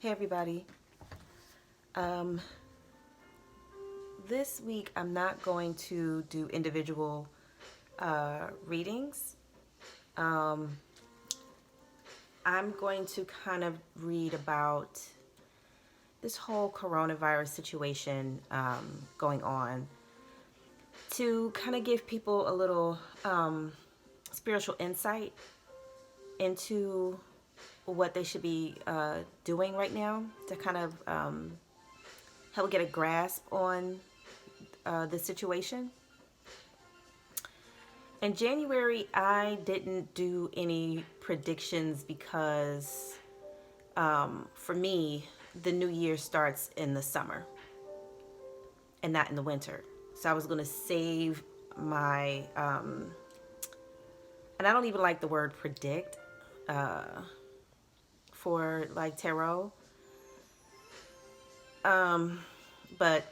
Hey everybody. Um, this week I'm not going to do individual readings. Um, I'm going to kind of read about this whole coronavirus situation going on to kind of give people a little spiritual insight into what they should be doing right now to kind of help get a grasp on the situation. In January, I didn't do any predictions because for me, the new year starts in the summer and not in the winter. So I was going to save my, and I don't even like the word predict for like tarot. But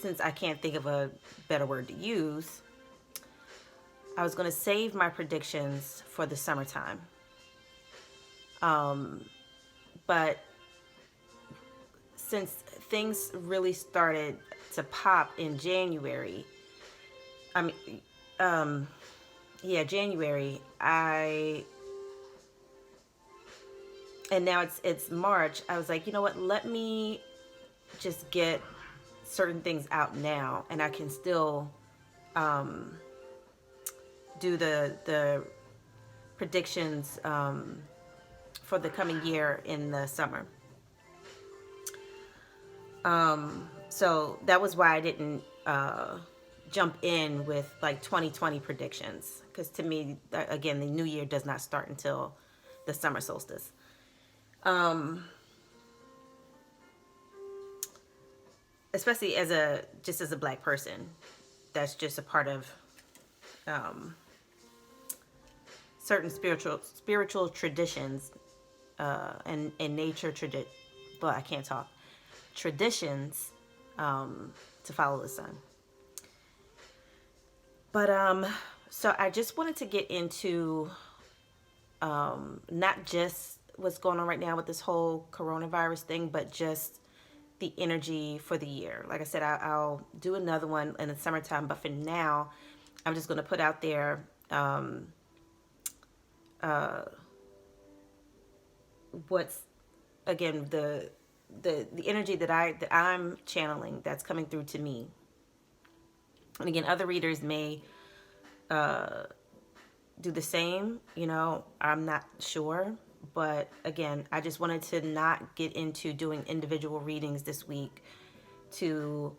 since I can't think of a better word to use, I was going to save my predictions for the summertime. But since things really started to pop in January, I mean, January, and now it's March. I was like, you know what? Let me just get certain things out now, and I can still do the predictions for the coming year in the summer. So that was why I didn't jump in with like 2020 predictions, because to me, again, the new year does not start until the summer solstice. Especially as a black person, that's just a part of certain spiritual traditions and nature but I can't talk traditions to follow the sun. But so I just wanted to get into not just what's going on right now with this whole coronavirus thing, but just the energy for the year. Like I said, I'll do another one in the summertime, but for now, I'm just going to put out there what's, again, the energy that I'm channeling that's coming through to me. And again, other readers may do the same. I'm not sure. But again, I just wanted to not get into doing individual readings this week to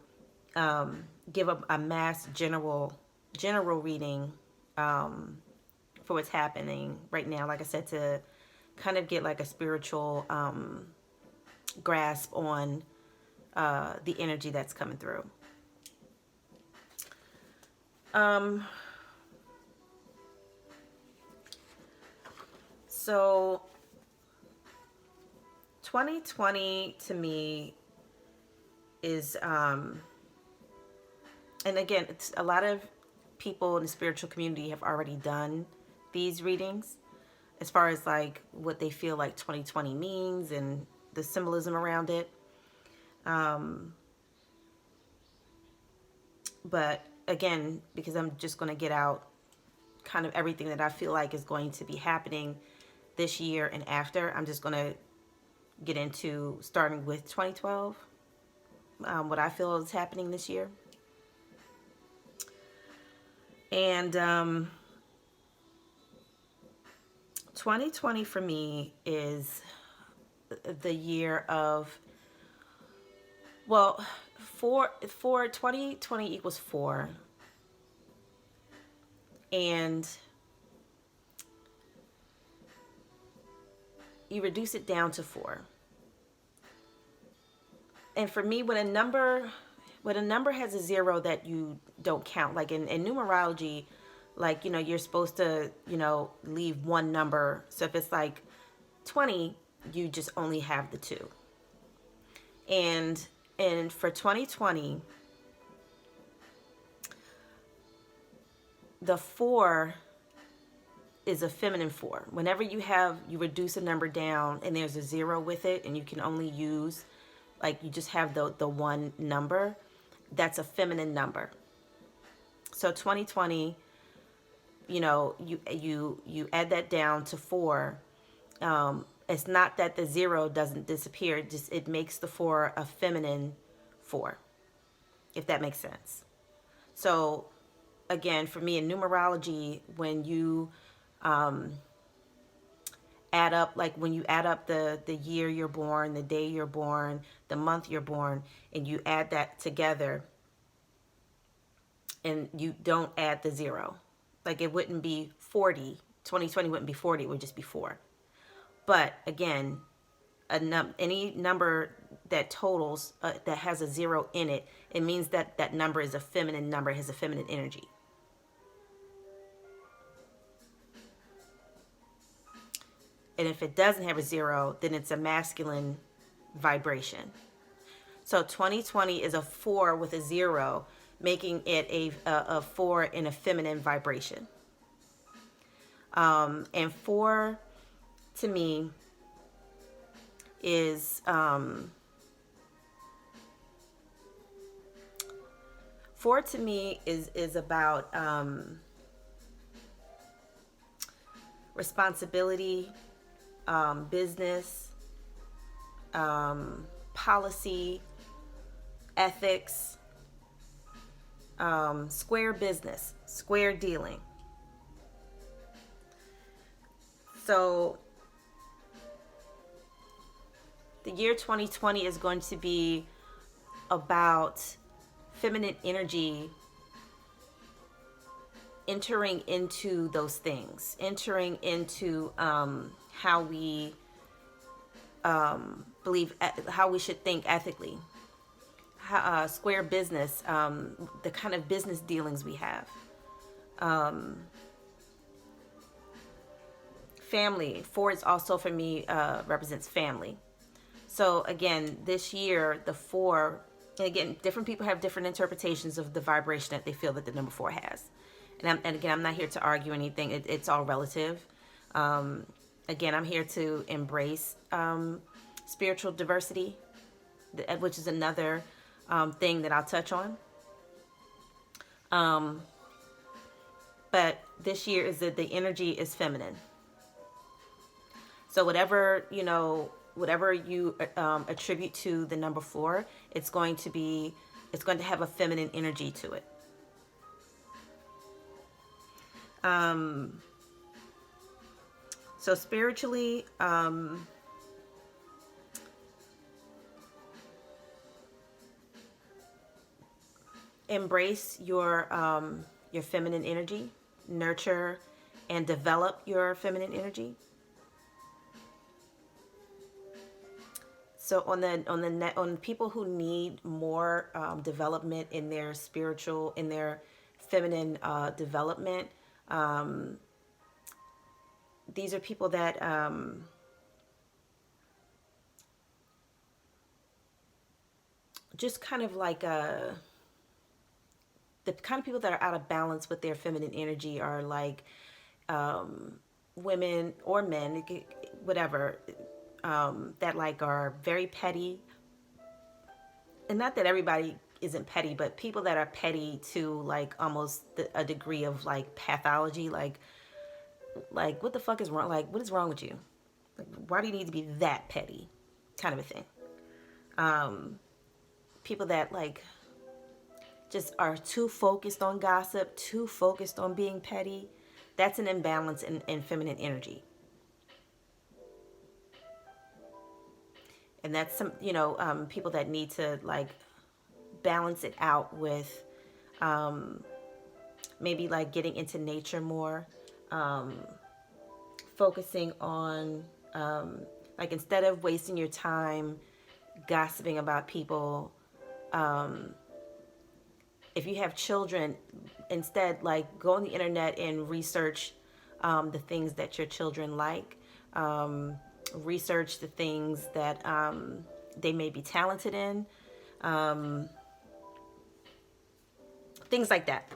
give a mass general reading for what's happening right now. Like I said, to kind of get like a spiritual grasp on the energy that's coming through. So 2020 to me is and again, it's a lot of people in the spiritual community have already done these readings as far as like what they feel like 2020 means and the symbolism around it. But again, because I'm just going to get out kind of everything that I feel like is going to be happening this year and after, I'm just going to get into starting with 2012, what I feel is happening this year. And 2020 for me is the year of, well, for 2020 equals 4. And you reduce it down to 4. And for me, when a number has a 0 that you don't count, like in numerology, like, you're supposed to, leave one number. So if it's like 20, you just only have the 2. And for 2020, the 4 is a feminine 4. Whenever you reduce a number down and there's a 0 with it, and you can only use, like, you just have the one number, that's a feminine number. So 2020, you add that down to 4. It's not that the 0 doesn't disappear, just it makes the 4 a feminine 4, if that makes sense. So again, for me in numerology, when you add up, like when you add up the year you're born, the day you're born, the month you're born, and you add that together, and you don't add the 0, like it wouldn't be 40. 2020 wouldn't be 40, it would just be 4. But again, any number that totals, that has a 0 in it, it means that that number is a feminine number, has a feminine energy. And if it doesn't have a 0, then it's a masculine vibration. So 2020 is a 4 with a 0, making it a 4 in a feminine vibration. And 4 to me is 4 to me is about responsibility, business, policy, ethics, square business, square dealing. So the year 2020 is going to be about feminine energy entering into those things, entering into how we believe, how we should think ethically, square business, the kind of business dealings we have. Family, 4 is also for me represents family. So again, this year, the 4, and again, different people have different interpretations of the vibration that they feel that the number 4 has. And again, I'm not here to argue anything. It's all relative. Again, I'm here to embrace spiritual diversity, which is another thing that I'll touch on. But this year is that the energy is feminine. So whatever you attribute to the number 4, it's going to have a feminine energy to it. So spiritually, embrace your feminine energy, nurture and develop your feminine energy. So on people who need more development in their spiritual, in their feminine development, these are people that just kind of like the kind of people that are out of balance with their feminine energy are like women or men, whatever, that like are very petty. And not that everybody isn't petty, but people that are petty to like almost a degree of like pathology, like what the fuck is wrong? Like, what is wrong with you? Like, why do you need to be that petty? Kind of a thing. People that like just are too focused on gossip, too focused on being petty. That's an imbalance in feminine energy. And that's some, people that need to like balance it out with maybe like getting into nature more, focusing on like instead of wasting your time gossiping about people, if you have children, instead like go on the internet and research the things that your children like, research the things that they may be talented in, things like that.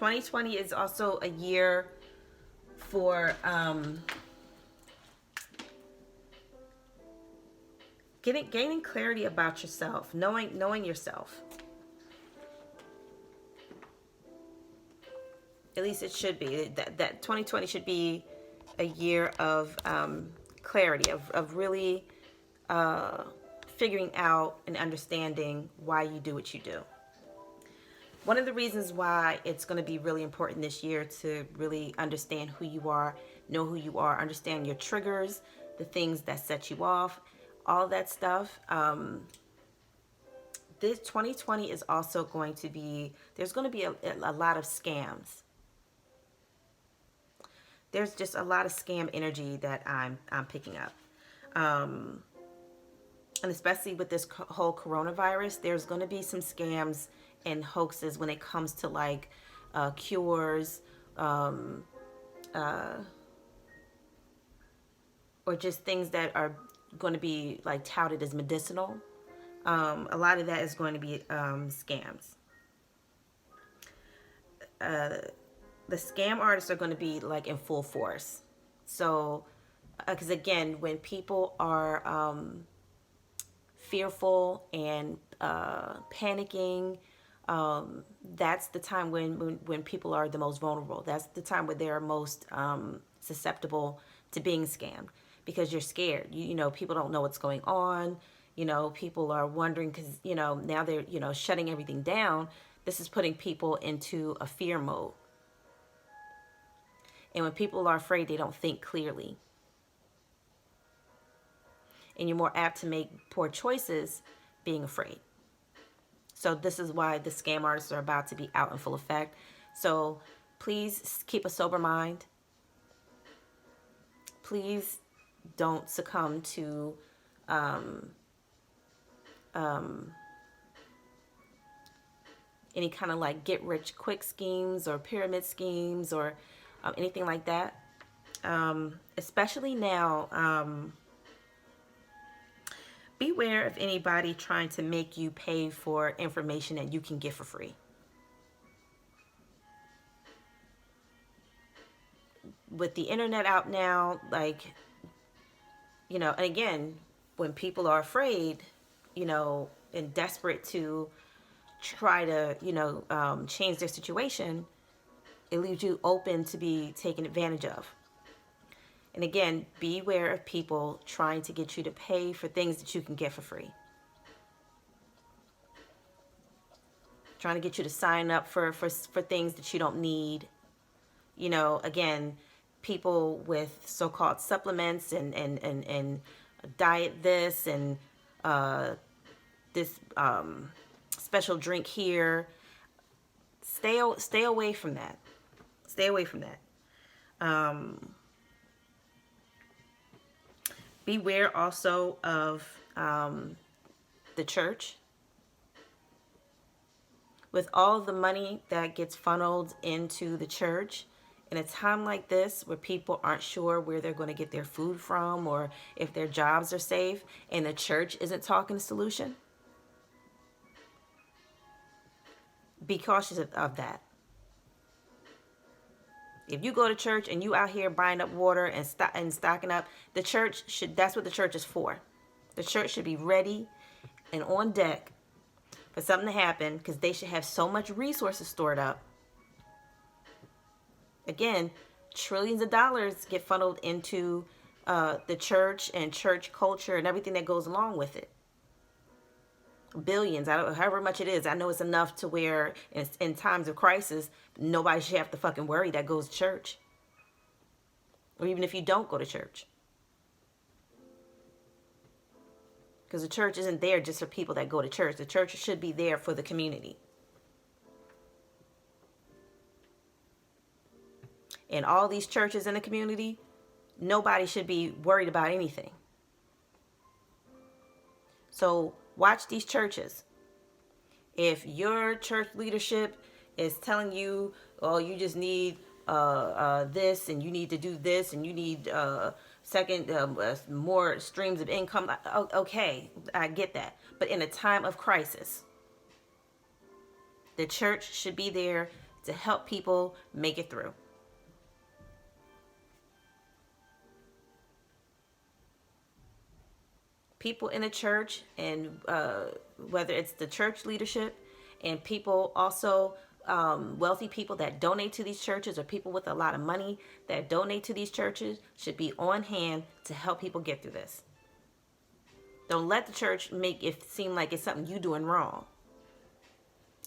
2020 is also a year for gaining clarity about yourself, knowing yourself. At least it should be. That 2020 should be a year of clarity, of really figuring out and understanding why you do what you do. One of the reasons why it's going to be really important this year to really understand who you are, know who you are, understand your triggers, the things that set you off, all that stuff. This 2020 is also going to be, there's going to be a lot of scams. There's just a lot of scam energy that I'm picking up. And especially with this whole coronavirus, there's going to be some scams and hoaxes when it comes to like cures, or just things that are going to be like touted as medicinal. A lot of that is going to be scams. The scam artists are going to be like in full force. So, because again, when people are fearful and panicking, that's the time when people are the most vulnerable. That's the time where they're most susceptible to being scammed, because you're scared. You know, people don't know what's going on. You know, people are wondering because, you know, now they're, you know, shutting everything down. This is putting people into a fear mode. And when people are afraid, they don't think clearly. And you're more apt to make poor choices being afraid. So this is why the scam artists are about to be out in full effect. So please keep a sober mind. Please don't succumb to any kind of like get rich quick schemes or pyramid schemes or anything like that. Especially now, beware of anybody trying to make you pay for information that you can get for free. With the internet out now, like, you know, and again, when people are afraid, you know, and desperate to try to, you know, change their situation, it leaves you open to be taken advantage of. And again, beware of people trying to get you to pay for things that you can get for free. Trying to get you to sign up for things that you don't need. You know, again, people with so-called supplements and diet this and this special drink here. Stay away from that. Stay away from that. Beware also of the church. With all the money that gets funneled into the church, in a time like this where people aren't sure where they're going to get their food from or if their jobs are safe, and the church isn't talking a solution, be cautious of that. If you go to church and you out here buying up water and stocking up, the church that's what the church is for. The church should be ready and on deck for something to happen, because they should have so much resources stored up. Again, trillions of dollars get funneled into the church and church culture and everything that goes along with it. Billions, however much it is. I know it's enough to where in times of crisis, nobody should have to fucking worry that goes to church. Or even if you don't go to church. Because the church isn't there just for people that go to church. The church should be there for the community. And all these churches in the community, nobody should be worried about anything. So watch these churches. If your church leadership is telling you, oh, you just need this, and you need to do this, and you need more streams of income. Okay, I get that. But in a time of crisis, the church should be there to help people make it through. People in the church, and whether it's the church leadership and people also, wealthy people that donate to these churches, or people with a lot of money that donate to these churches, should be on hand to help people get through this. Don't let the church make it seem like it's something you doing wrong.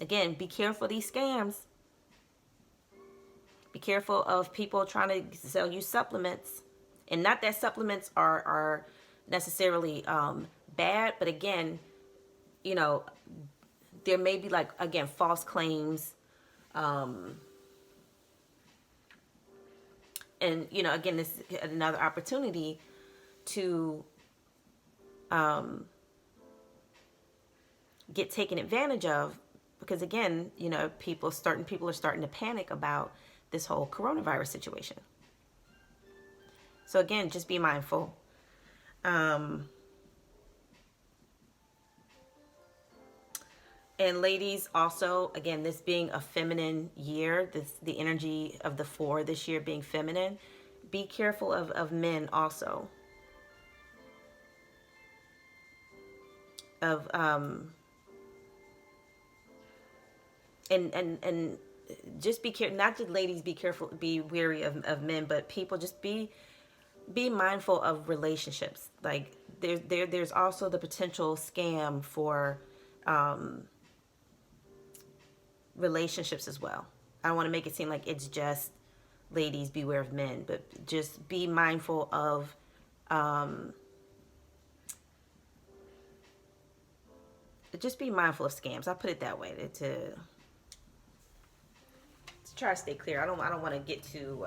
Again, be careful of these scams. Be careful of people trying to sell you supplements. And not that supplements are necessarily bad, but again, you know, there may be, like, again, false claims. And, you know, again, this is another opportunity to get taken advantage of, because again, you know, people are starting to panic about this whole coronavirus situation. So again, just be mindful. And ladies, also, again, this being a feminine year, the energy of the 4 this year being feminine, be careful of men also. Of and just be careful. Not just ladies, be careful, be wary of men, but people, just be mindful of relationships. Like there's also the potential scam for relationships as well. I don't want to make it seem like it's just ladies, beware of men, but just be mindful of just be mindful of scams. I'll put it that way to try to stay clear. I don't want to get too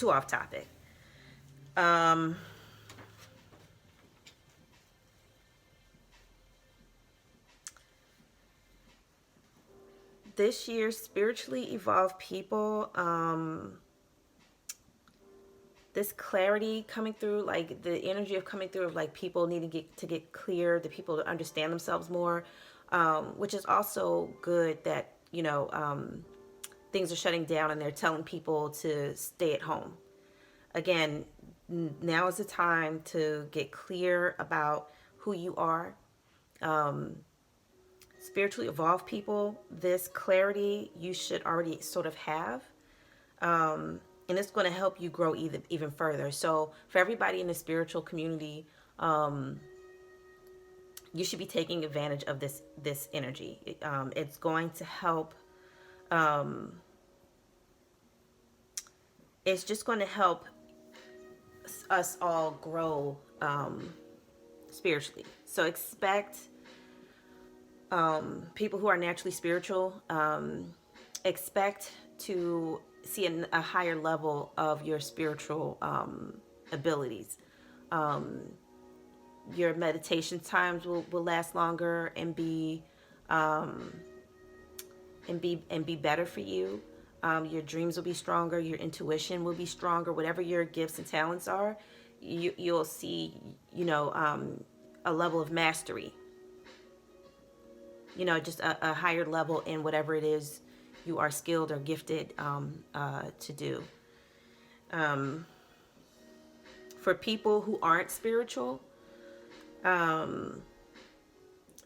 off topic. This year, spiritually evolved people, this clarity coming through, like the energy of coming through of like people needing to get clear, the people to understand themselves more, which is also good that, you know, things are shutting down and they're telling people to stay at home. Again, now is the time to get clear about who you are. Spiritually evolved people, this clarity you should already sort of have. And it's going to help you grow even further. So for everybody in the spiritual community, you should be taking advantage of this energy. It's going to help. It's just going to help us all grow spiritually. So expect people who are naturally spiritual, expect to see a higher level of your spiritual abilities. Your meditation times will last longer and be better for you. Your dreams will be stronger. Your intuition will be stronger. Whatever your gifts and talents are, you'll see, you know, a level of mastery. You know, just a higher level in whatever it is you are skilled or gifted to do. For people who aren't spiritual,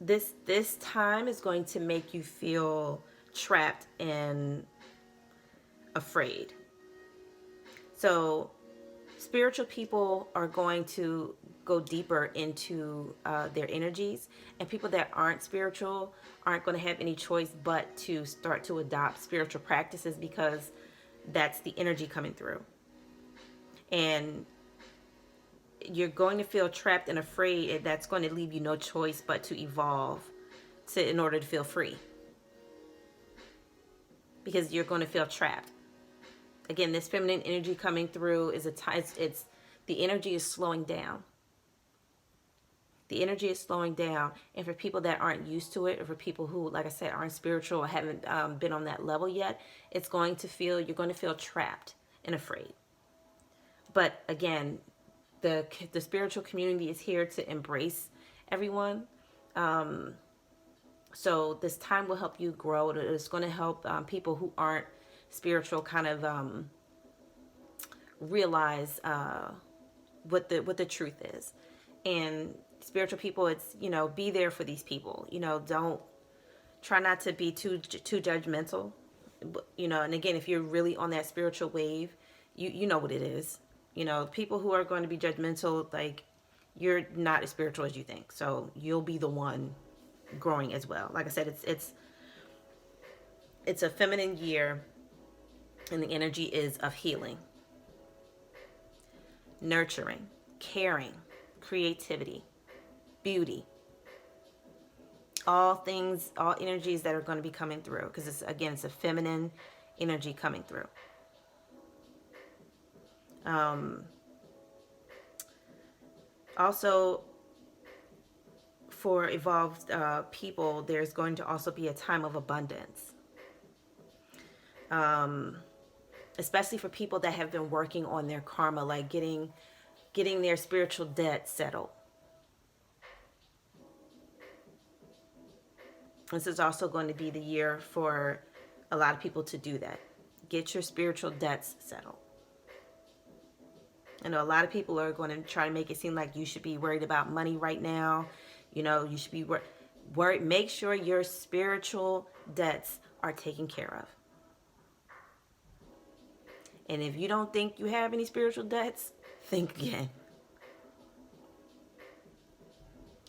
this time is going to make you feel trapped and afraid. So spiritual people are going to go deeper into their energies, and people that aren't spiritual aren't going to have any choice but to start to adopt spiritual practices, because that's the energy coming through. And you're going to feel trapped and afraid, and that's going to leave you no choice but to evolve in order to feel free, because you're going to feel trapped. Again, this feminine energy coming through is it's the energy is slowing down. The energy is slowing down. And for people that aren't used to it, or for people who, like I said, aren't spiritual or haven't been on that level yet, you're going to feel trapped and afraid. But again, the spiritual community is here to embrace everyone. So this time will help you grow. It's going to help people who aren't spiritual kind of realize what the truth is. And spiritual people, it's, be there for these people. Don't try not to be too judgmental. And again, if you're really on that spiritual wave, you know what it is. People who are going to be judgmental, like, you're not as spiritual as you think. So you'll be the one growing as well. Like I said, it's a feminine year, and the energy is of healing, nurturing, caring, creativity, beauty. All things, all energies that are going to be coming through, because it's a feminine energy coming through. Also, for evolved people, there's going to also be a time of abundance. Especially for people that have been working on their karma, like getting their spiritual debt settled. This is also going to be the year for a lot of people to do that. Get your spiritual debts settled. I know a lot of people are going to try to make it seem like you should be worried about money right now. You should be worried. Make sure your spiritual debts are taken care of. And if you don't think you have any spiritual debts, think again.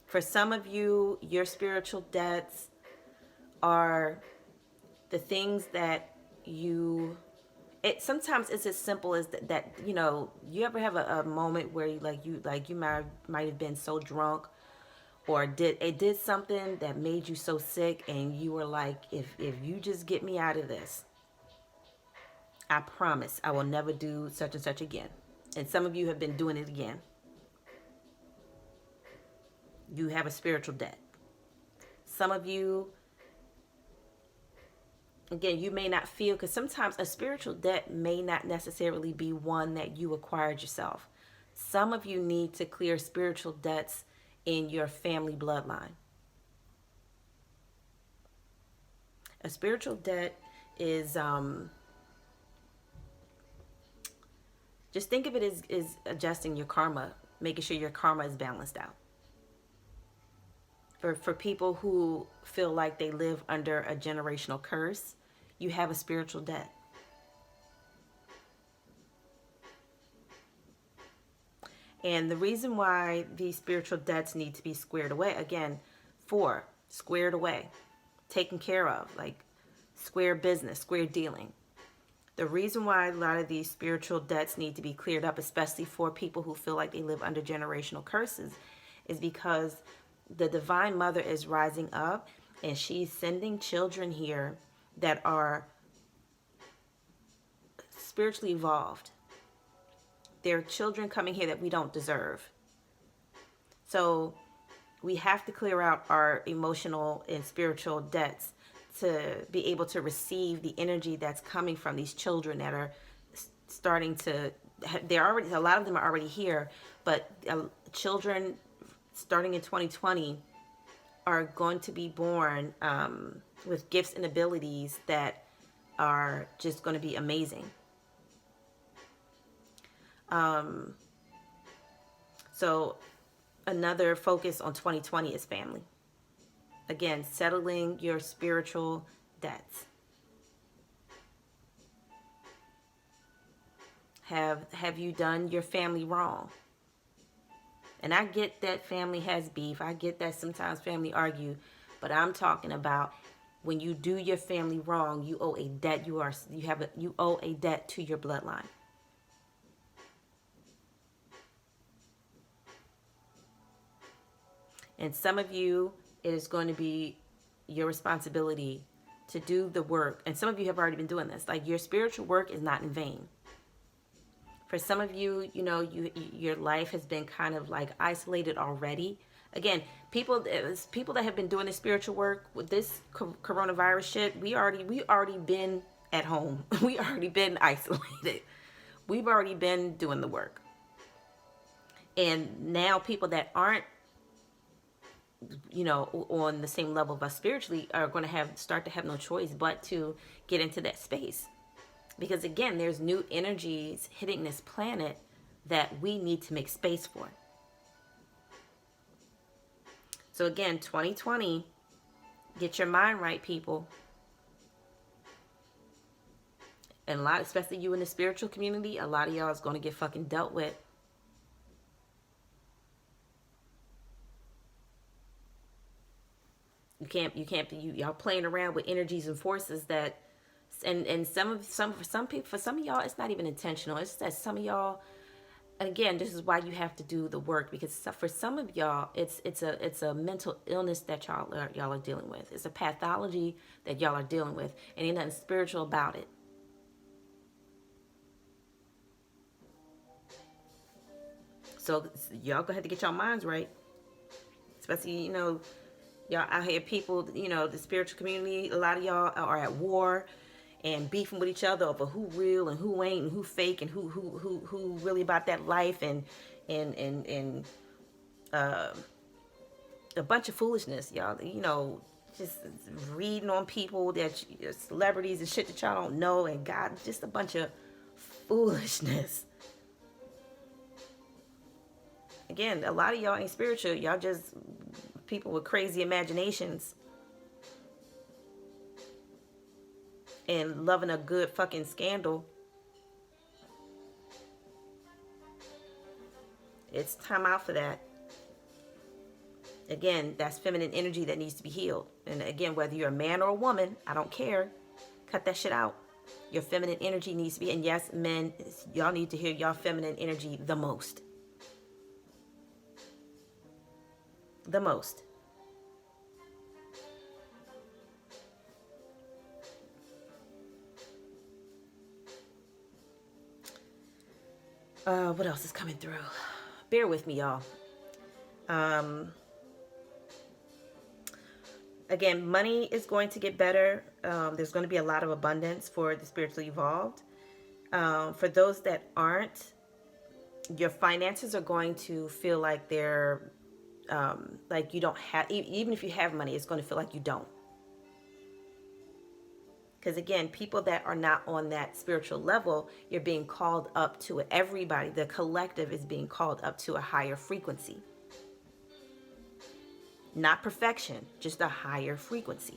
For some of you, your spiritual debts are the things that sometimes it's as simple as that. You ever have a moment where you might have been so drunk, or did something that made you so sick, and you were like, if you just get me out of this, I promise I will never do such and such again. And some of you have been doing it again. You have a spiritual debt. Some of you, again, you may not feel, because sometimes a spiritual debt may not necessarily be one that you acquired yourself. Some of you need to clear spiritual debts in your family bloodline. A spiritual debt is, just think of it as adjusting your karma, making sure your karma is balanced out. For people who feel like they live under a generational curse, you have a spiritual debt. And the reason why these spiritual debts need to be squared away, again, squared away, taken care of, like square business, square dealing. The reason why a lot of these spiritual debts need to be cleared up, especially for people who feel like they live under generational curses, is because the Divine Mother is rising up, and she's sending children here that are spiritually evolved. There are children coming here that we don't deserve. So we have to clear out our emotional and spiritual debts to be able to receive the energy that's coming from these children that are starting to, a lot of them are already here, but children starting in 2020 are going to be born with gifts and abilities that are just going to be amazing. So another focus on 2020 is family. Again, settling your spiritual debts. Have you done your family wrong? And I get that family has beef. I get that sometimes family argue, but I'm talking about when you do your family wrong, you owe a debt. You owe a debt to your bloodline. And some of you, it is going to be your responsibility to do the work. And some of you have already been doing this. Like, your spiritual work is not in vain. For some of you, your life has been kind of like isolated already. Again, people that have been doing this spiritual work with this coronavirus shit, we already been at home. We already been isolated. We've already been doing the work. And now people that aren't on the same level of us spiritually are going to start to have no choice but to get into that space. Because again, there's new energies hitting this planet that we need to make space for. So again, 2020, get your mind right, people. And especially you in the spiritual community, a lot of y'all is going to get fucking dealt with. Y'all playing around with energies and forces that, and for some people, for some of y'all, it's not even intentional. It's that some of y'all, and again, this is why you have to do the work, because for some of y'all, it's a mental illness that y'all are dealing with. It's a pathology that y'all are dealing with, and ain't nothing spiritual about it. So y'all gonna have to get y'all minds right, especially y'all out here, people, the spiritual community. A lot of y'all are at war and beefing with each other over who real and who ain't, and who fake, and who really about that life, and a bunch of foolishness, y'all. Just reading on people that celebrities and shit that y'all don't know, and God, just a bunch of foolishness. Again, a lot of y'all ain't spiritual. Y'all just people with crazy imaginations and loving a good fucking scandal. It's time out for that. Again, that's feminine energy that needs to be healed. And again, whether you're a man or a woman, I don't care. Cut that shit out. Your feminine energy needs to be, and yes, men, y'all need to hear your feminine energy the most. The most. What else is coming through? Bear with me, y'all. Again, money is going to get better. There's going to be a lot of abundance for the spiritually evolved. For those that aren't, your finances are going to feel like they're like you don't have, even if you have money, it's going to feel like you don't. Because again, people that are not on that spiritual level, you're being called up to it. Everybody, the collective is being called up to a higher frequency. Not perfection, just a higher frequency.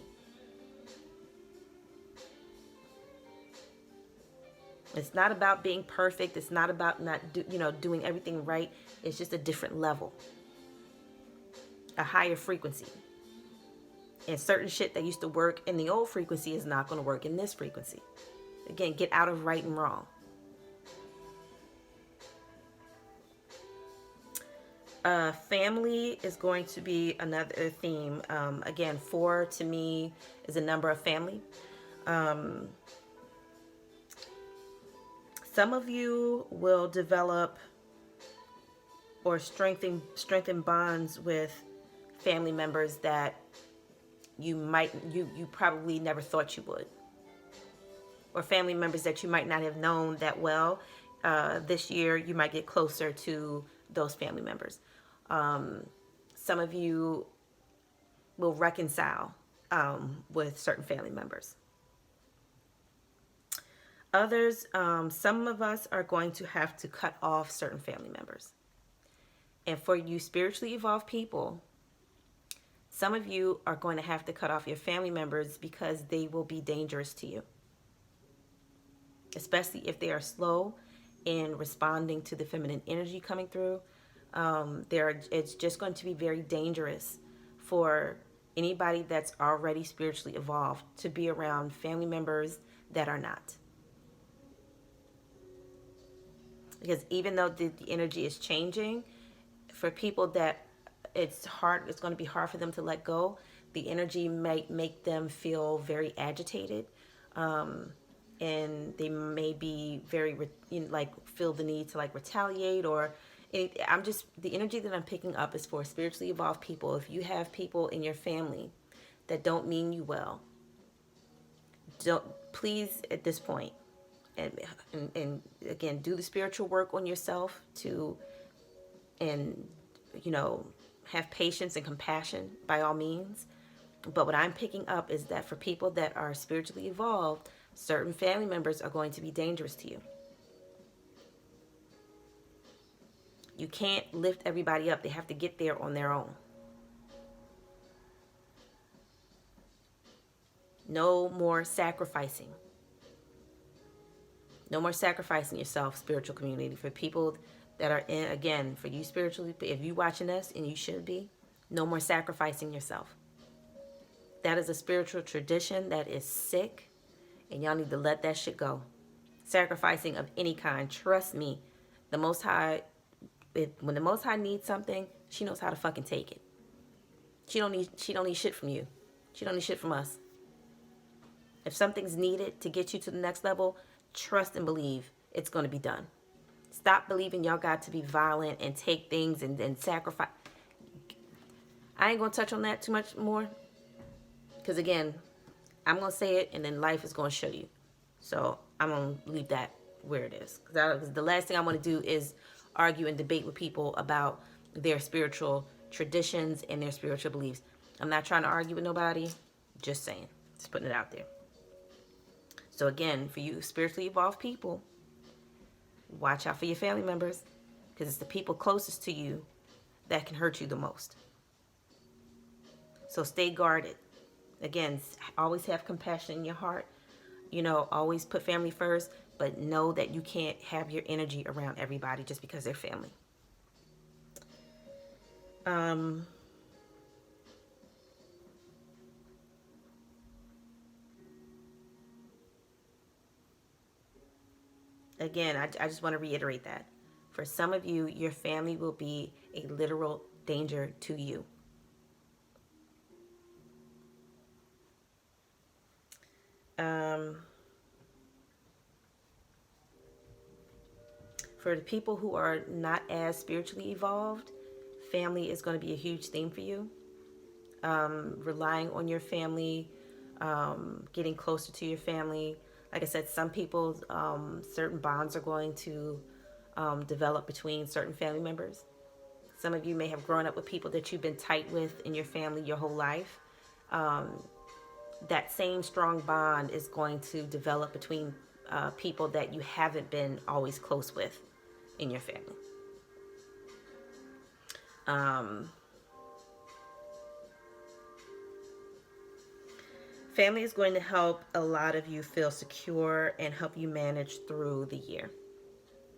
It's not about being perfect. It's not about doing everything right. It's just a different level. A higher frequency. And certain shit that used to work in the old frequency is not going to work in this frequency. Again, get out of right and wrong. Family is going to be another theme. Again, 4 to me is a number of family. Some of you will develop or strengthen bonds with family members that you probably never thought you would, or family members that you might not have known that well. This year you might get closer to those family members. Some of you will reconcile with certain family members. Others, some of us are going to have to cut off certain family members. And for you spiritually evolved people, some of you are going to have to cut off your family members because they will be dangerous to you. Especially if they are slow in responding to the feminine energy coming through. It's just going to be very dangerous for anybody that's already spiritually evolved to be around family members that are not. Because even though the energy is changing, for people that it's going to be hard for them to let go. The energy might make them feel very agitated. And they may be very, feel the need to retaliate or anything. The energy that I'm picking up is for spiritually evolved people. If you have people in your family that don't mean you well, please at this point, and again, do the spiritual work on yourself and have patience and compassion by all means. But what I'm picking up is that for people that are spiritually evolved, certain family members are going to be dangerous to you. You can't lift everybody up. They have to get there on their own. No more sacrificing. No more sacrificing yourself, spiritual community. For people that are in, again, for you spiritually, if you watching us, and you should be, no more sacrificing yourself. That is a spiritual tradition that is sick, and y'all need to let that shit go. Sacrificing of any kind. Trust me, the Most High, when the Most High needs something, she knows how to fucking take it. She don't need shit from you. She don't need shit from us. If something's needed to get you to the next level, trust and believe it's going to be done. Stop believing y'all got to be violent and take things and sacrifice. I ain't going to touch on that too much more. Because again, I'm going to say it and then life is going to show you. So I'm going to leave that where it is. Because the last thing I want to do is argue and debate with people about their spiritual traditions and their spiritual beliefs. I'm not trying to argue with nobody. Just saying. Just putting it out there. So again, for you spiritually evolved people, watch out for your family members, because it's the people closest to you that can hurt you the most. So stay guarded. Again, always have compassion in your heart. You know, always put family first, but know that you can't have your energy around everybody just because they're family. Again, I just want to reiterate that. For some of you, your family will be a literal danger to you. For the people who are not as spiritually evolved, family is going to be a huge theme for you. Relying on your family, getting closer to your family. Like I said, some people, certain bonds are going to develop between certain family members. Some of you may have grown up with people that you've been tight with in your family your whole life. That same strong bond is going to develop between people that you haven't been always close with in your family. Family is going to help a lot of you feel secure and help you manage through the year.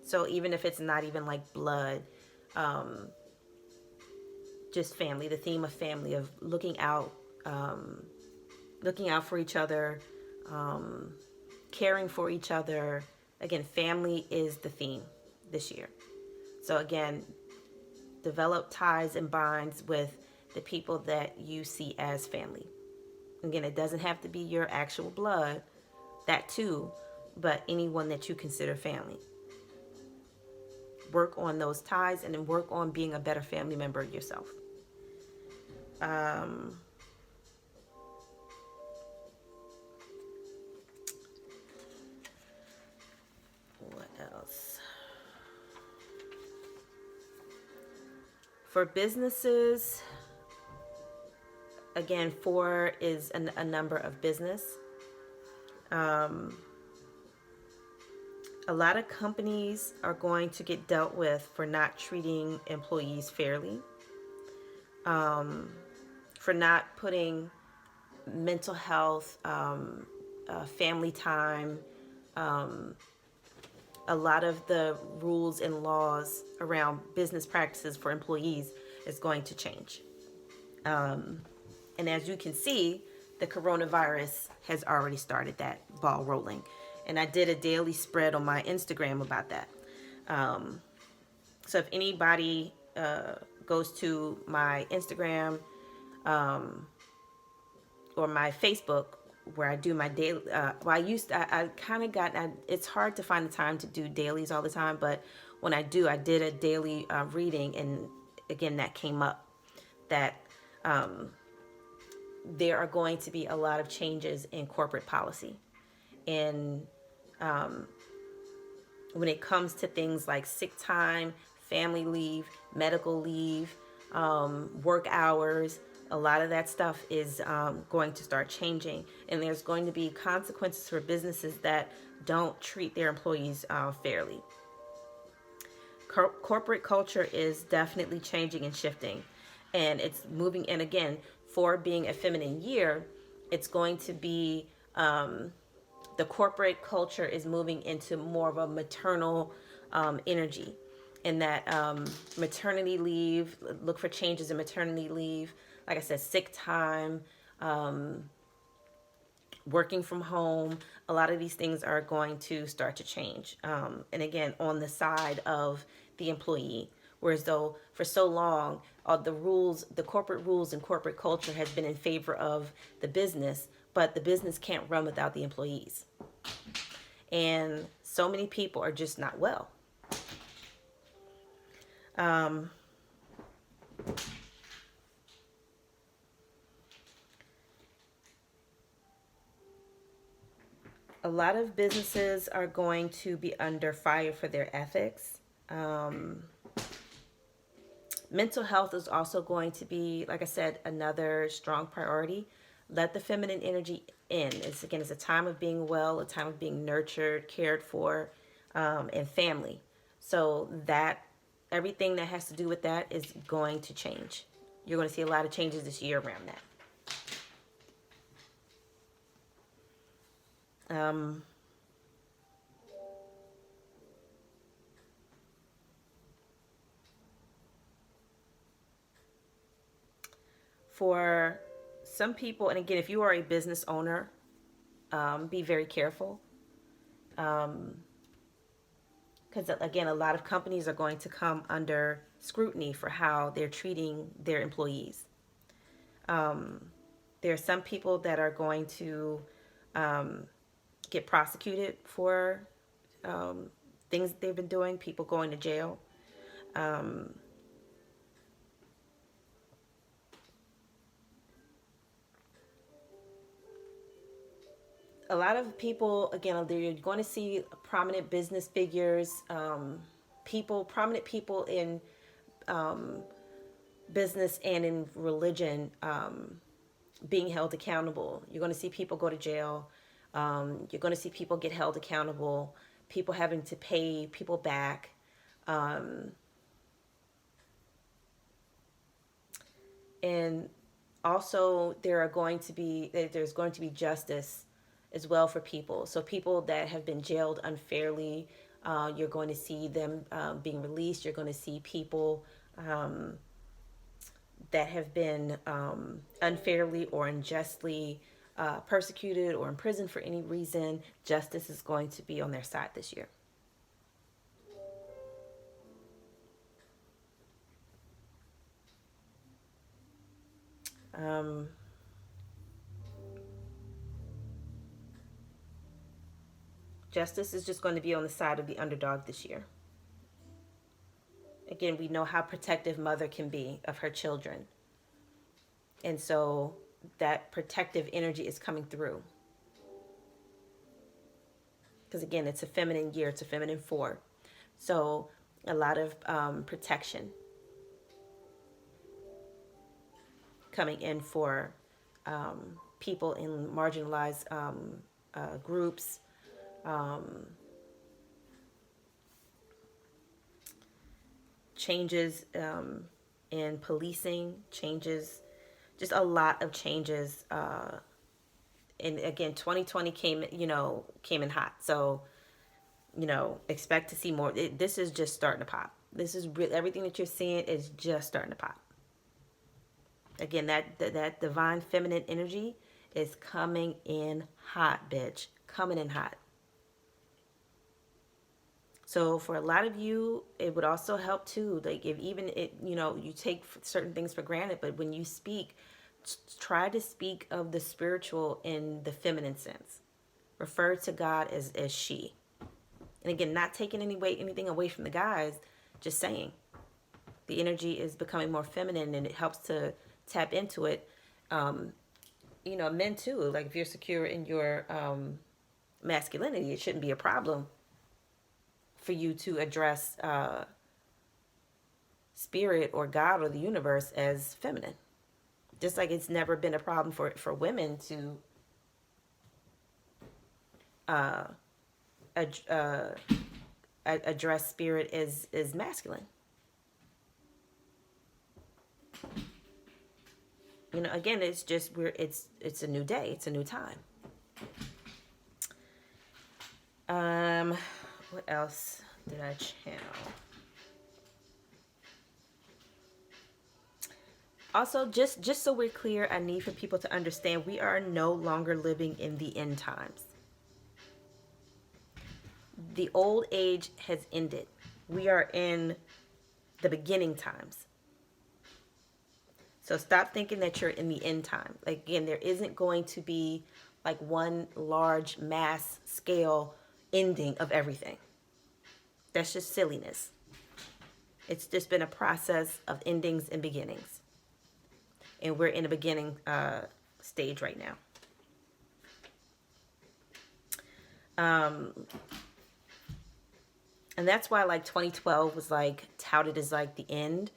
So even if it's not even like blood, just family, the theme of family, of looking out for each other, caring for each other. Again, family is the theme this year. So again, develop ties and bonds with the people that you see as family. Again, it doesn't have to be your actual blood, that too, but anyone that you consider family. Work on those ties and then work on being a better family member yourself. What else? For businesses, again, 4 is a number of business. A lot of companies are going to get dealt with for not treating employees fairly, for not putting mental health, family time, a lot of the rules and laws around business practices for employees is going to change. And as you can see, the coronavirus has already started that ball rolling. And I did a daily spread on my Instagram about that. So if anybody goes to my Instagram or my Facebook, where I do my daily, I kind of got, it's hard to find the time to do dailies all the time, but when I do, I did a daily reading, and again, that came up, that there are going to be a lot of changes in corporate policy. And when it comes to things like sick time, family leave, medical leave, work hours. A lot of that stuff is going to start changing, and there's going to be consequences for businesses that don't treat their employees fairly. Corporate culture is definitely changing and shifting, and it's moving. And again, for being a feminine year, it's going to be the corporate culture is moving into more of a maternal energy. In that maternity leave, look for changes in maternity leave. Like I said, sick time, working from home, a lot of these things are going to start to change. And again, on the side of the employee, whereas though for so long, the rules, the corporate rules and corporate culture has been in favor of the business, but the business can't run without the employees. And so many people are just not well. A lot of businesses are going to be under fire for their ethics. Mental health is also going to be, like I said, another strong priority. Let the feminine energy in. It's a time of being well, a time of being nurtured, cared for, and family. So that everything that has to do with that is going to change. You're going to see a lot of changes this year around that. For some people, and again, if you are a business owner, be very careful. Because again, a lot of companies are going to come under scrutiny for how they're treating their employees. There are some people that are going to get prosecuted for things that they've been doing, people going to jail. A lot of people, again, you're going to see prominent business figures, prominent people in business and in religion being held accountable. You're going to see people go to jail. You're going to see people get held accountable, people having to pay people back. And also there's going to be justice as well for people. So people that have been jailed unfairly, you're going to see them being released. You're going to see people that have been unfairly or unjustly persecuted or imprisoned for any reason. Justice is going to be on their side this year. Justice is just going to be on the side of the underdog this year. Again, we know how protective mother can be of her children. And so that protective energy is coming through. Because again, it's a feminine year, it's a feminine 4. So a lot of protection coming in for people in marginalized groups. Changes in policing, changes, just a lot of changes. And again, 2020 came in hot. So, expect to see more. This is just starting to pop. This is everything that you're seeing is just starting to pop. Again, that divine feminine energy is coming in hot, bitch. Coming in hot. So for a lot of you, it would also help too. Like if even it, you take certain things for granted, but when you speak, try to speak of the spiritual in the feminine sense. Refer to God as she. And again, not taking anything away from the guys, just saying the energy is becoming more feminine and it helps to tap into it. Men too, like if you're secure in your masculinity, it shouldn't be a problem for you to address spirit or God or the universe as feminine. Just like it's never been a problem for women to address spirit as masculine. You know, again, it's just it's a new day, it's a new time. What else did I channel? Also, just so we're clear, I need for people to understand we are no longer living in the end times. The old age has ended. We are in the beginning times. So stop thinking that you're in the end time. Like, again, there isn't going to be like one large mass scale ending of everything. That's just silliness. It's just been a process of endings and beginnings. And we're in a beginning stage right now. And that's why like 2012 was like touted as like the end.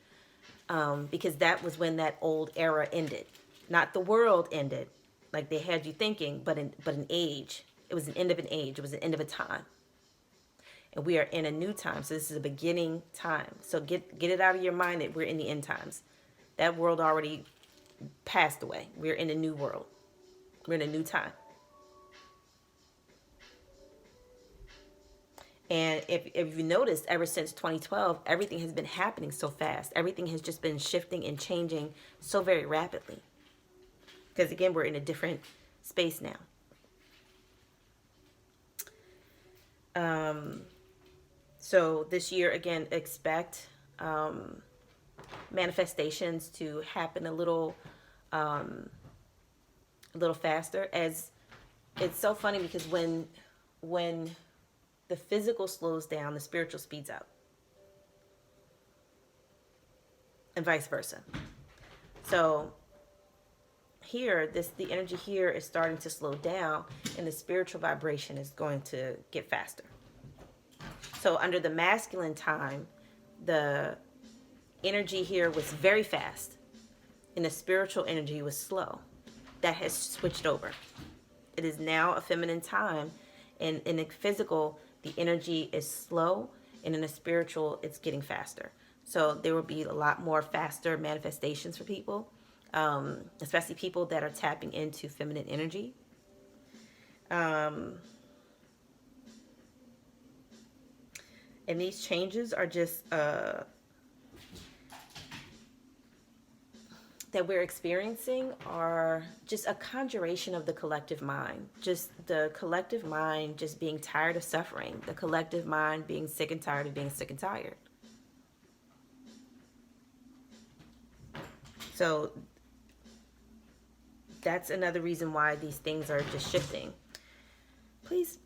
Because that was when that old era ended. Not the world ended, like they had you thinking, but an age. It was an end of an age. It was an end of a time. And we are in a new time. So this is a beginning time. So get it out of your mind that we're in the end times. That world already passed away. We're in a new world. We're in a new time. And if you noticed, ever since 2012, everything has been happening so fast. Everything has just been shifting and changing so very rapidly. Because again, we're in a different space now. So this year, again, expect manifestations to happen a little faster. As it's so funny because when the physical slows down, the spiritual speeds up, and vice versa. So here, the energy here is starting to slow down, and the spiritual vibration is going to get faster. So under the masculine time, the energy here was very fast, and the spiritual energy was slow. That has switched over. It is now a feminine time, and in the physical, the energy is slow, and in the spiritual, it's getting faster. So there will be a lot more faster manifestations for people, especially people that are tapping into feminine energy. And these changes are just that we're experiencing are just a conjuration of the collective mind. Just the collective mind just being tired of suffering. The collective mind being sick and tired of being sick and tired. So that's another reason why these things are just shifting. Please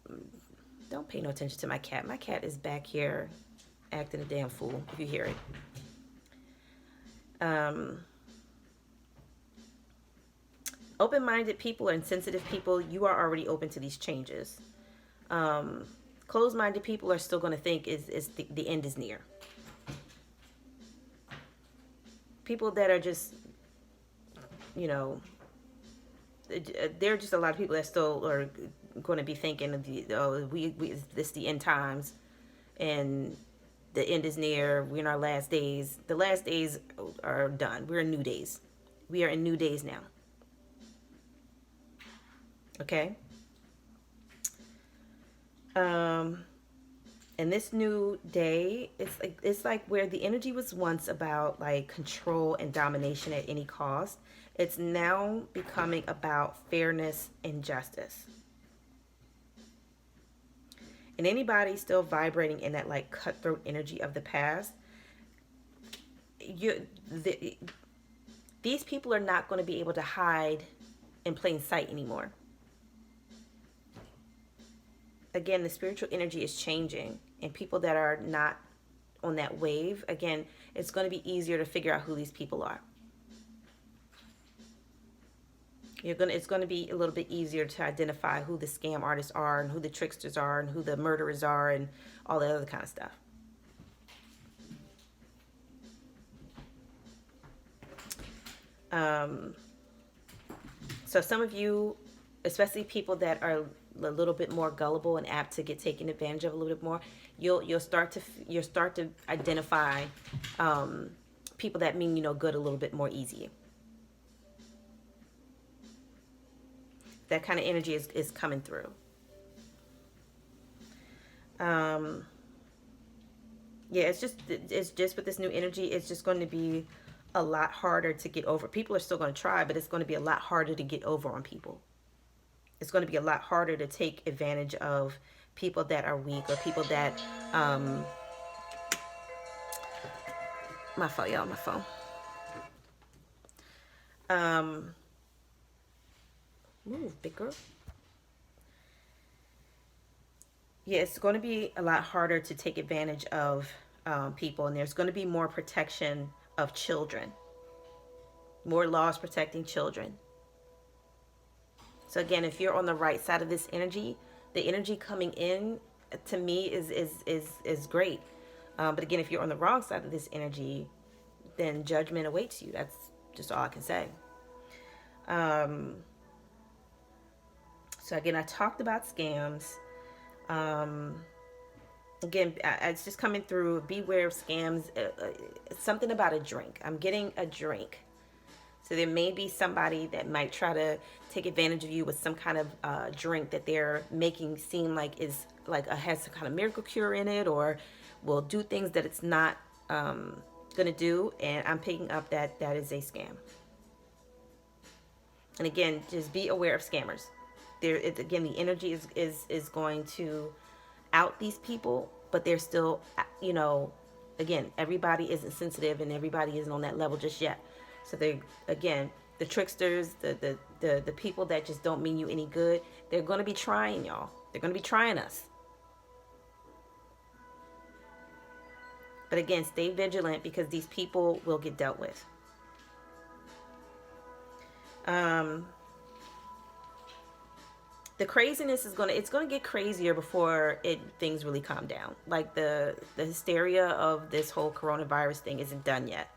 don't pay no attention to my cat. My cat is back here acting a damn fool, if you hear it. Open-minded people and sensitive people, you are already open to these changes. Closed-minded people are still going to think the end is near. People that are just, you know, there are just a lot of people that still are going to be thinking, this the end times, and the end is near. We're in our last days. The last days are done. We're in new days. We are in new days now. Okay. And this new day, it's like where the energy was once about like control and domination at any cost. It's now becoming about fairness and justice. And anybody still vibrating in that like cutthroat energy of the past, these people are not going to be able to hide in plain sight anymore. Again, the spiritual energy is changing, and people that are not on that wave, again, it's going to be easier to figure out who these people are. It's going to be a little bit easier to identify who the scam artists are, and who the tricksters are, and who the murderers are, and all that other kind of stuff. Um, so some of you, especially people that are a little bit more gullible and apt to get taken advantage of a little bit more, you'll start to identify um, people that mean good a little bit more easy. That kind of energy is coming through. Um, yeah, it's just with this new energy, it's just going to be a lot harder to get over. People are still going to try, but it's going to be a lot harder to get over on people. It's going to be a lot harder to take advantage of people that are weak or people that my phone, y'all, my phone. Um, Move, big girl. Yeah, it's going to be a lot harder to take advantage of people, and there's going to be more protection of children, more laws protecting children. So again, if you're on the right side of this energy, the energy coming in to me is great. But again, if you're on the wrong side of this energy, then judgment awaits you. That's just all I can say. Um, so again, I talked about scams. Again, it's just coming through. Beware of scams. Something about a drink. I'm getting a drink. So there may be somebody that might try to take advantage of you with some kind of drink that they're making seem like is like has some kind of miracle cure in it, or will do things that it's not gonna do. And I'm picking up that that is a scam. And again, just be aware of scammers. Again, the energy is going to out these people, but they're still, again, everybody isn't sensitive and everybody isn't on that level just yet. So they, again, the tricksters, the people that just don't mean you any good, they're going to be trying y'all. They're going to be trying us. But again, stay vigilant because these people will get dealt with. The craziness it's gonna get crazier before things really calm down. Like the hysteria of this whole coronavirus thing isn't done yet.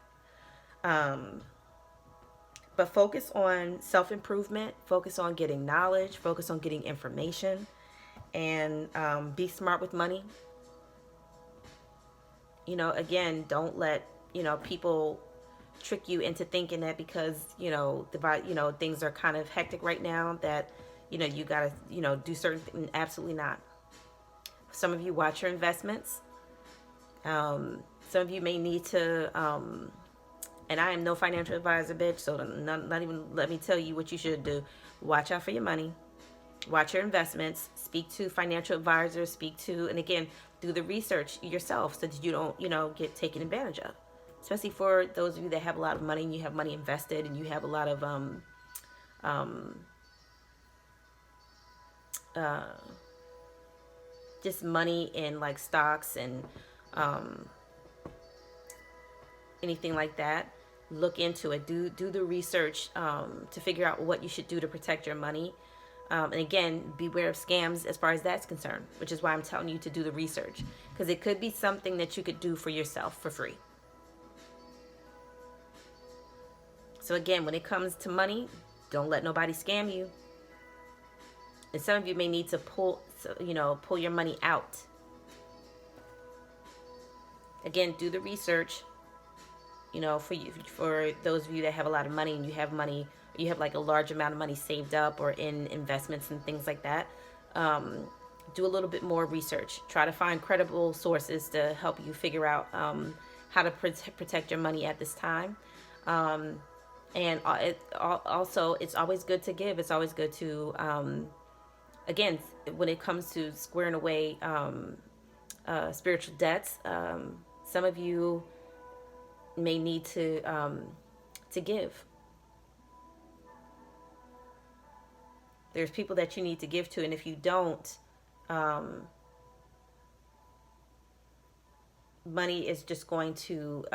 But focus on self-improvement, focus on getting knowledge, focus on getting information, and be smart with money. Again, don't let people trick you into thinking that because things are kind of hectic right now that you gotta do certain things. Absolutely not. Some of you watch your investments. Some of you may need to and I am no financial advisor, bitch, so not even let me tell you what you should do. Watch out for your money. Watch your investments. Speak to financial advisors. And again, do the research yourself so that you don't, get taken advantage of. Especially for those of you that have a lot of money and you have money invested and you have a lot of just money in like stocks and anything like that. Look into it. Do the research to figure out what you should do to protect your money. And again, beware of scams as far as that's concerned, which is why I'm telling you to do the research, because it could be something that you could do for yourself for free. So again, when it comes to money, don't let nobody scam you. And some of you may need to pull your money out. Again, do the research. For those of you that have a lot of money and you have like a large amount of money saved up or in investments and things like that, do a little bit more research. Try to find credible sources to help you figure out how to protect your money at this time. And also, it's always good to give. It's always good to, again, when it comes to squaring away spiritual debts, some of you may need to give. There's people that you need to give to, and if you don't, money is just going to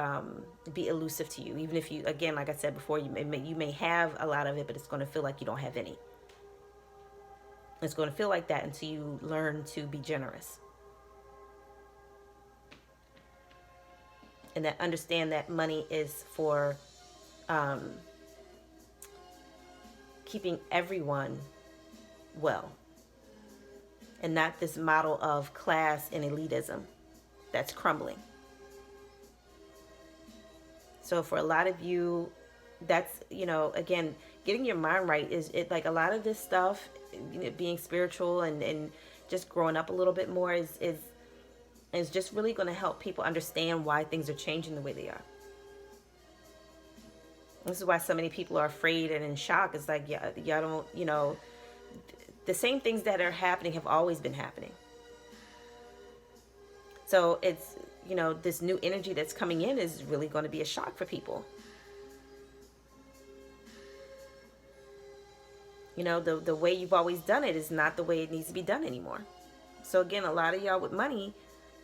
be elusive to you. Even if you, again, like I said before, you may have a lot of it, but it's going to feel like you don't have any. It's going to feel like that until you learn to be generous. And that understand that money is for keeping everyone well, and not this model of class and elitism that's crumbling. So for a lot of you, that's, you know, again, getting your mind right is it, like a lot of this stuff, you know, being spiritual and just growing up a little bit more is just really going to help people understand why things are changing the way they are. This is why so many people are afraid and in shock. It's like, yeah, y'all don't, you know, the same things that are happening have always been happening. So it's, you know, this new energy that's coming in is really going to be a shock for people. You know, the way you've always done it is not the way it needs to be done anymore. So again, a lot of y'all with money,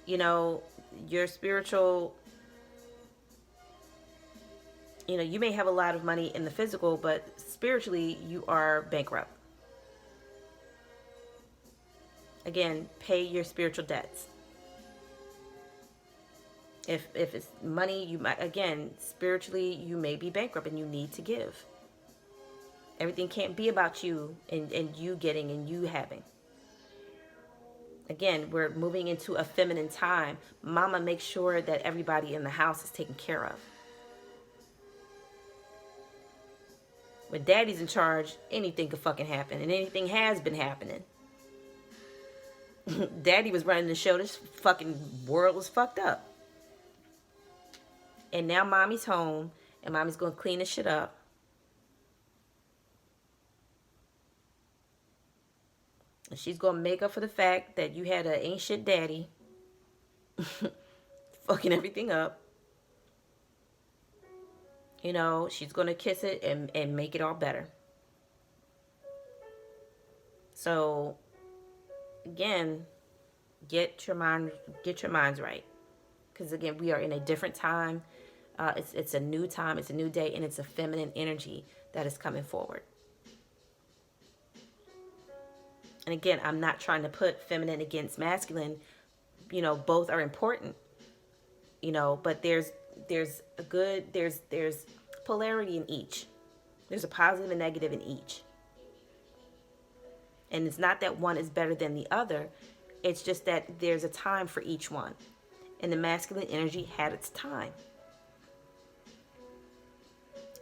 you know, your spiritual, you know, you may have a lot of money in the physical, but spiritually you are bankrupt. Again, pay your spiritual debts. If it's money, you might, again, spiritually you may be bankrupt and you need to give. Everything can't be about you and you getting and you having. Again, we're moving into a feminine time. Mama, make sure that everybody in the house is taken care of. When daddy's in charge, anything could fucking happen. And anything has been happening. Daddy was running the show. This fucking world was fucked up. And now mommy's home. And mommy's going to clean this shit up. And she's going to make up for the fact that you had an ain't shit daddy. Fucking everything up. You know, she's going to kiss it and make it all better. So, again, get your minds right. Because, again, we are in a different time. It's a new time. It's a new day. And it's a feminine energy that is coming forward. And, again, I'm not trying to put feminine against masculine. You know, both are important. You know, but there's polarity in each. There's a positive and negative in each. And it's not that one is better than the other. It's just that there's a time for each one. And the masculine energy had its time.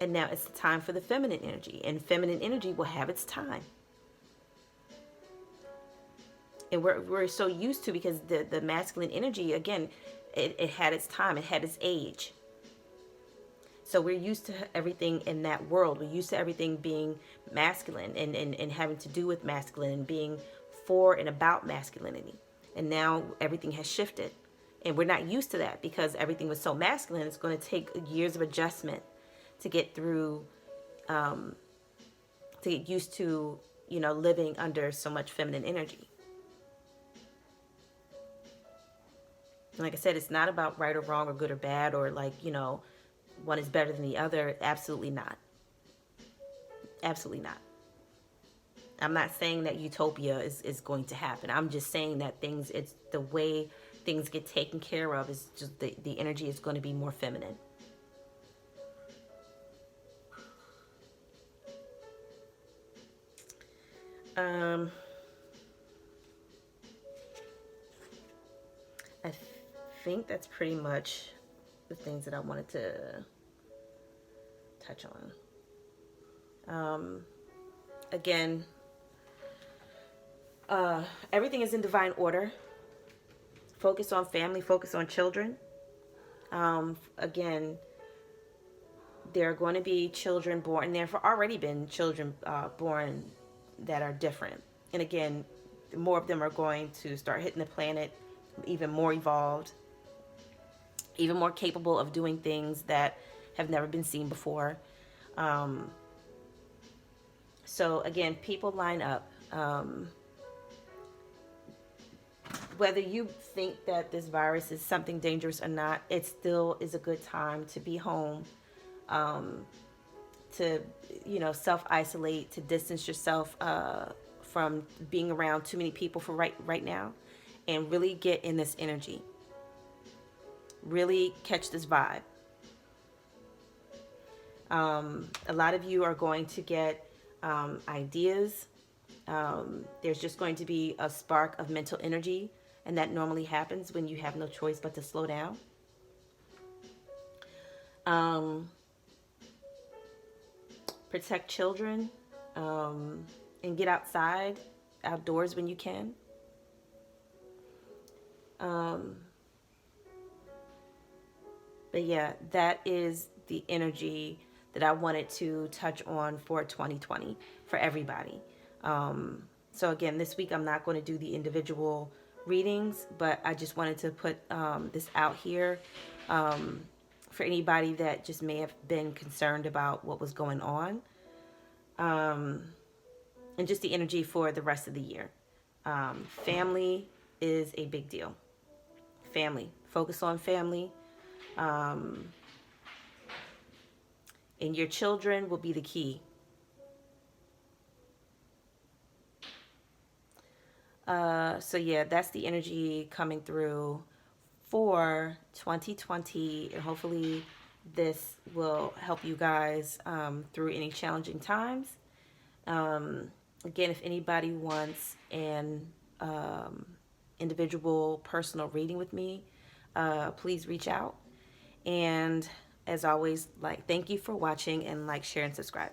And now it's the time for the feminine energy. And feminine energy will have its time. And we're so used to, because the masculine energy, again, it had its time. It had its age. So we're used to everything in that world. We're used to everything being masculine and having to do with masculine and being for and about masculinity. And now everything has shifted. And we're not used to that because everything was so masculine. It's going to take years of adjustment to get through, to get used to, you know, living under so much feminine energy. And like I said, it's not about right or wrong or good or bad or like, you know, one is better than the other. Absolutely not. Absolutely not. I'm not saying that utopia is going to happen. I'm just saying that it's the way things get taken care of is just the energy is going to be more feminine. I think that's pretty much the things that I wanted to touch on. Again, everything is in divine order. Focus on family, focus on children. Again, there are going to be children born, and there have already been children born that are different. And again, more of them are going to start hitting the planet, even more evolved, even more capable of doing things that have never been seen before. So again, people line up. Whether you think that this virus is something dangerous or not, it still is a good time to be home, to, you know, self-isolate, to distance yourself from being around too many people for right now, and really get in this energy. Really catch this vibe. A lot of you are going to get ideas. There's just going to be a spark of mental energy, and that normally happens when you have no choice but to slow down. Um, Protect children, and get outdoors when you can. Um, but yeah, that is the energy that I wanted to touch on for 2020 for everybody. So again, this week I'm not going to do the individual readings, but I just wanted to put this out here for anybody that just may have been concerned about what was going on, and just the energy for the rest of the year. Family is a big deal. Family. Focus on family. Um, and your children will be the key. So yeah, that's the energy coming through for 2020, and hopefully this will help you guys through any challenging times. Again, if anybody wants an individual personal reading with me, please reach out. And as always, thank you for watching, and share, and subscribe.